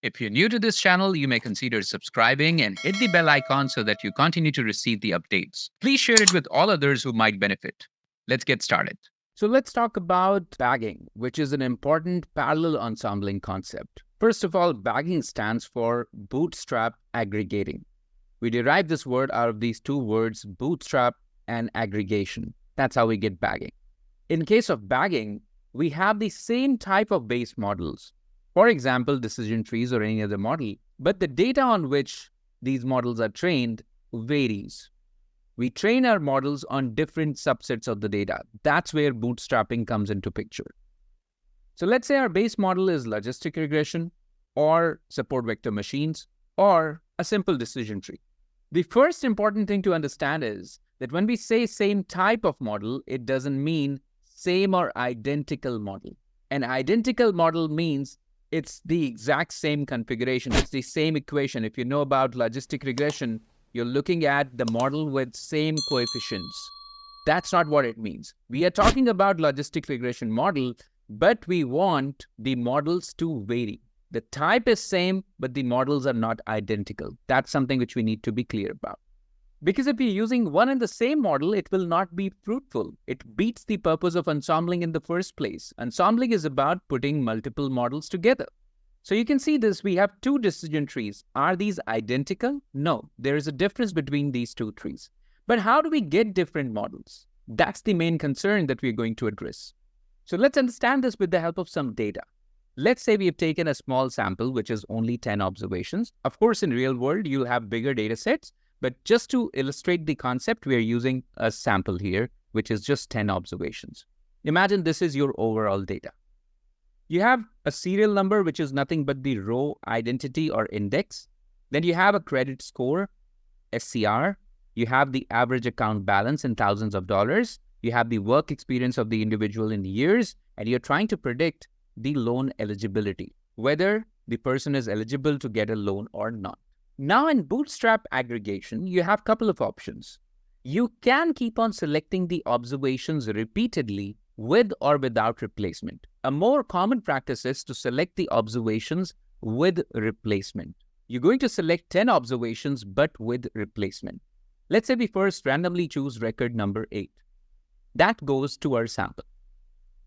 If you're new to this channel, you may consider subscribing and hit the bell icon so that you continue to receive the updates. Please share it with all others who might benefit. Let's get started. So let's talk about bagging, which is an important parallel ensembling concept. First of all, bagging stands for Bootstrap Aggregating. We derive this word out of these two words, bootstrap and aggregation. That's how we get bagging. In case of bagging, we have the same type of base models. For example, decision trees or any other model, but the data on which these models are trained varies. We train our models on different subsets of the data. That's where bootstrapping comes into picture. So let's say our base model is logistic regression or support vector machines or a simple decision tree. The first important thing to understand is that when we say same type of model, it doesn't mean same or identical model. An identical model means it's the exact same configuration. It's the same equation. If you know about logistic regression, you're looking at the model with same coefficients. That's not what it means. We are talking about logistic regression model, but we want the models to vary. The type is same, but the models are not identical. That's something which we need to be clear about. Because if you're using one and the same model, it will not be fruitful. It beats the purpose of ensembling in the first place. Ensembling is about putting multiple models together. So you can see this, we have two decision trees. Are these identical? No, there is a difference between these two trees. But how do we get different models? That's the main concern that we're going to address. So let's understand this with the help of some data. Let's say we have taken a small sample, which is only 10 observations. Of course, in real world, you'll have bigger data sets. But just to illustrate the concept, we are using a sample here, which is just 10 observations. Imagine this is your overall data. You have a serial number, which is nothing but the row identity or index. Then you have a credit score, SCR. You have the average account balance in thousands of dollars. You have the work experience of the individual in years, and you're trying to predict the loan eligibility, whether the person is eligible to get a loan or not. Now in Bootstrap Aggregation, you have a couple of options. You can keep on selecting the observations repeatedly with or without replacement. A more common practice is to select the observations with replacement. You're going to select 10 observations but with replacement. Let's say we first randomly choose record number 8. That goes to our sample.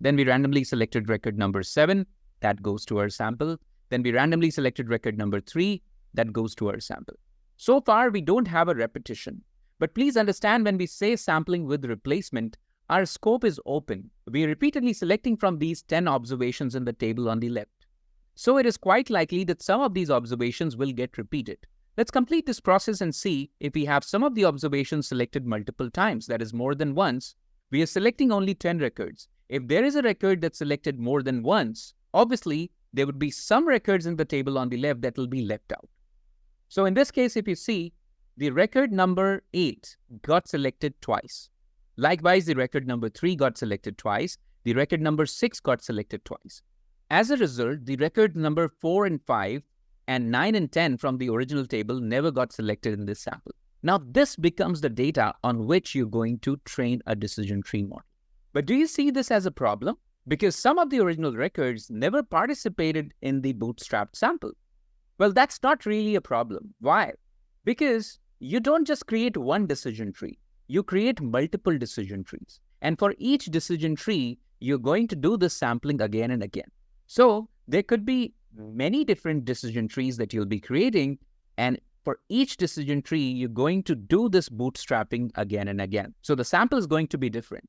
Then we randomly selected record number 7. That goes to our sample. Then we randomly selected record number 3. That goes to our sample. So far, we don't have a repetition. But please understand, when we say sampling with replacement, our scope is open. We are repeatedly selecting from these 10 observations in the table on the left. So it is quite likely that some of these observations will get repeated. Let's complete this process and see if we have some of the observations selected multiple times, that is more than once. We are selecting only 10 records. If there is a record that's selected more than once, obviously, there would be some records in the table on the left that will be left out. So in this case, if you see, the record number 8 got selected twice. Likewise, the record number 3 got selected twice. The record number 6 got selected twice. As a result, the record number 4 and 5 and 9 and 10 from the original table never got selected in this sample. Now, this becomes the data on which you're going to train a decision tree model. But do you see this as a problem? Because some of the original records never participated in the bootstrapped sample. Well, that's not really a problem. Why? Because you don't just create one decision tree. You create multiple decision trees. And for each decision tree, you're going to do this sampling again and again. So there could be many different decision trees that you'll be creating. And for each decision tree, you're going to do this bootstrapping again and again. So the sample is going to be different.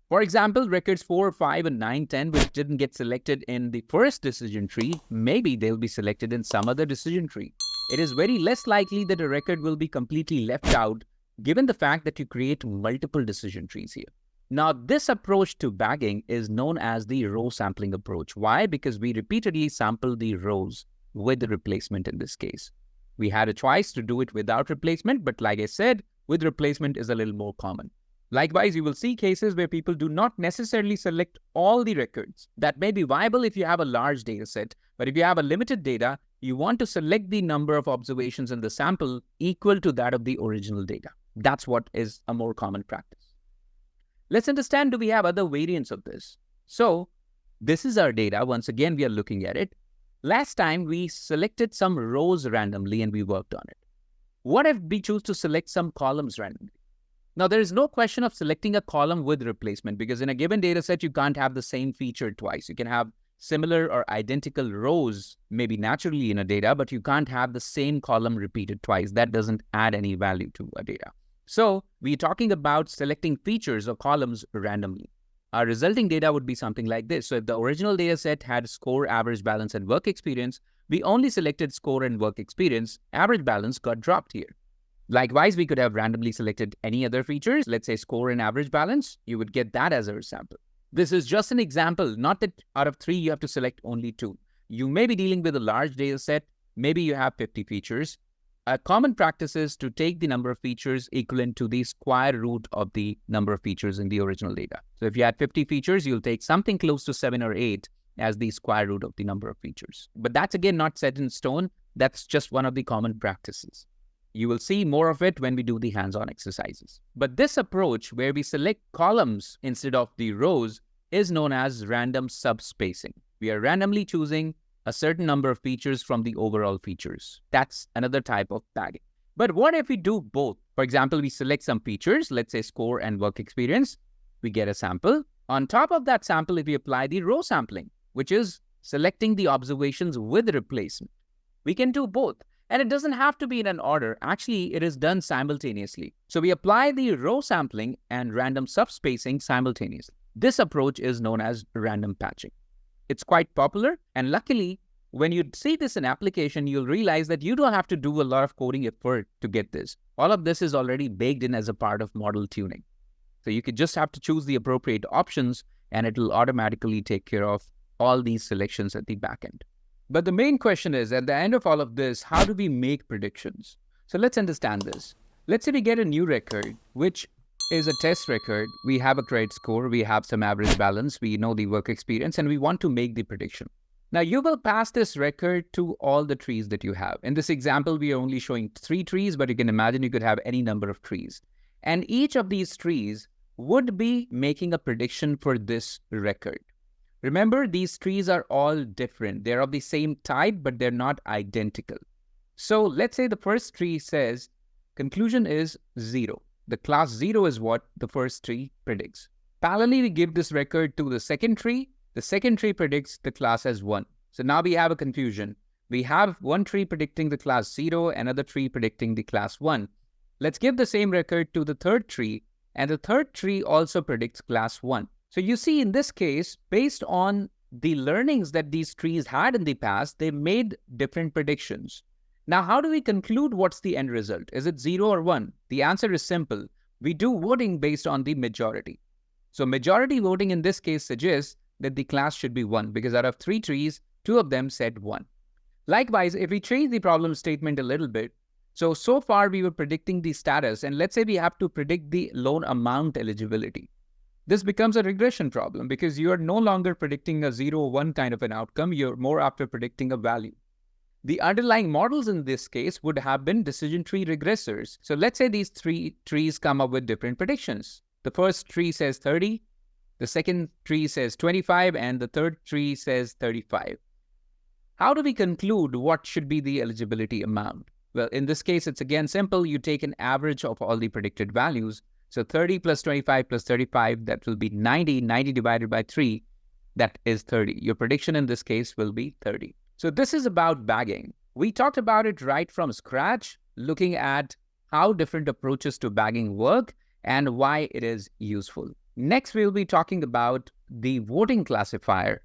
For example, records 4, 5, and 9, 10, which didn't get selected in the first decision tree, maybe they'll be selected in some other decision tree. It is very less likely that a record will be completely left out, given the fact that you create multiple decision trees here. Now, this approach to bagging is known as the row sampling approach. Why? Because we repeatedly sample the rows with the replacement in this case. We had a choice to do it without replacement, but like I said, with replacement is a little more common. Likewise, you will see cases where people do not necessarily select all the records. That may be viable if you have a large data set, but if you have a limited data, you want to select the number of observations in the sample equal to that of the original data. That's what is a more common practice. Let's understand, do we have other variants of this? So this is our data. Once again, we are looking at it. Last time we selected some rows randomly and we worked on it. What if we choose to select some columns randomly? Now, there is no question of selecting a column with replacement because in a given data set, you can't have the same feature twice. You can have similar or identical rows, maybe naturally in a data, but you can't have the same column repeated twice. That doesn't add any value to a data. So we're talking about selecting features or columns randomly. Our resulting data would be something like this. So if the original data set had score, average balance, and work experience, we only selected score and work experience. Average balance got dropped here. Likewise, we could have randomly selected any other features, let's say score and average balance. You would get that as a sample. This is just an example, not that out of 3, you have to select only 2. You may be dealing with a large data set. Maybe you have 50 features. A common practice is to take the number of features equivalent to the square root of the number of features in the original data. So if you had 50 features, you'll take something close to 7 or 8 as the square root of the number of features. But that's again not set in stone. That's just one of the common practices. You will see more of it when we do the hands-on exercises. But this approach where we select columns instead of the rows is known as random subspacing. We are randomly choosing a certain number of features from the overall features. That's another type of bagging. But what if we do both? For example, we select some features, let's say score and work experience. We get a sample. On top of that sample, if we apply the row sampling, which is selecting the observations with replacement, we can do both. And it doesn't have to be in an order. Actually, it is done simultaneously. So we apply the row sampling and random subspacing simultaneously. This approach is known as random patching. It's quite popular, and luckily, when you see this in application, you'll realize that you don't have to do a lot of coding effort to get this. All of this is already baked in as a part of model tuning. So you could just have to choose the appropriate options, and it will automatically take care of all these selections at the back end. But the main question is, at the end of all of this, how do we make predictions? So let's understand this. Let's say we get a new record, which is a test record. We have a credit score, we have some average balance, we know the work experience, and we want to make the prediction. Now, you will pass this record to all the trees that you have. In this example, we are only showing 3 trees, but you can imagine you could have any number of trees. And each of these trees would be making a prediction for this record. Remember, these trees are all different. They're of the same type, but they're not identical. So let's say the first tree says, conclusion is 0. The class 0 is what the first tree predicts. Parallelly, we give this record to the second tree. The second tree predicts the class as 1. So now we have a confusion. We have one tree predicting the class 0, another tree predicting the class 1. Let's give the same record to the third tree, and the third tree also predicts class 1. So you see, in this case, based on the learnings that these trees had in the past, they made different predictions. Now, how do we conclude what's the end result? Is it 0 or 1? The answer is simple. We do voting based on the majority. So majority voting in this case suggests that the class should be 1 because out of 3 trees, 2 of them said 1. Likewise, if we change the problem statement a little bit, so far we were predicting the status, and let's say we have to predict the loan amount eligibility. This becomes a regression problem because you are no longer predicting a 0 or 1 kind of an outcome. You're more after predicting a value. The underlying models in this case would have been decision tree regressors. So let's say these 3 trees come up with different predictions. The first tree says 30, the second tree says 25, and the third tree says 35. How do we conclude what should be the eligibility amount? Well, in this case, it's again simple. You take an average of all the predicted values. So 30 plus 25 plus 35, that will be 90. 90 divided by 3, that is 30. Your prediction in this case will be 30. So this is about bagging. We talked about it right from scratch, looking at how different approaches to bagging work and why it is useful. Next, we'll be talking about the voting classifier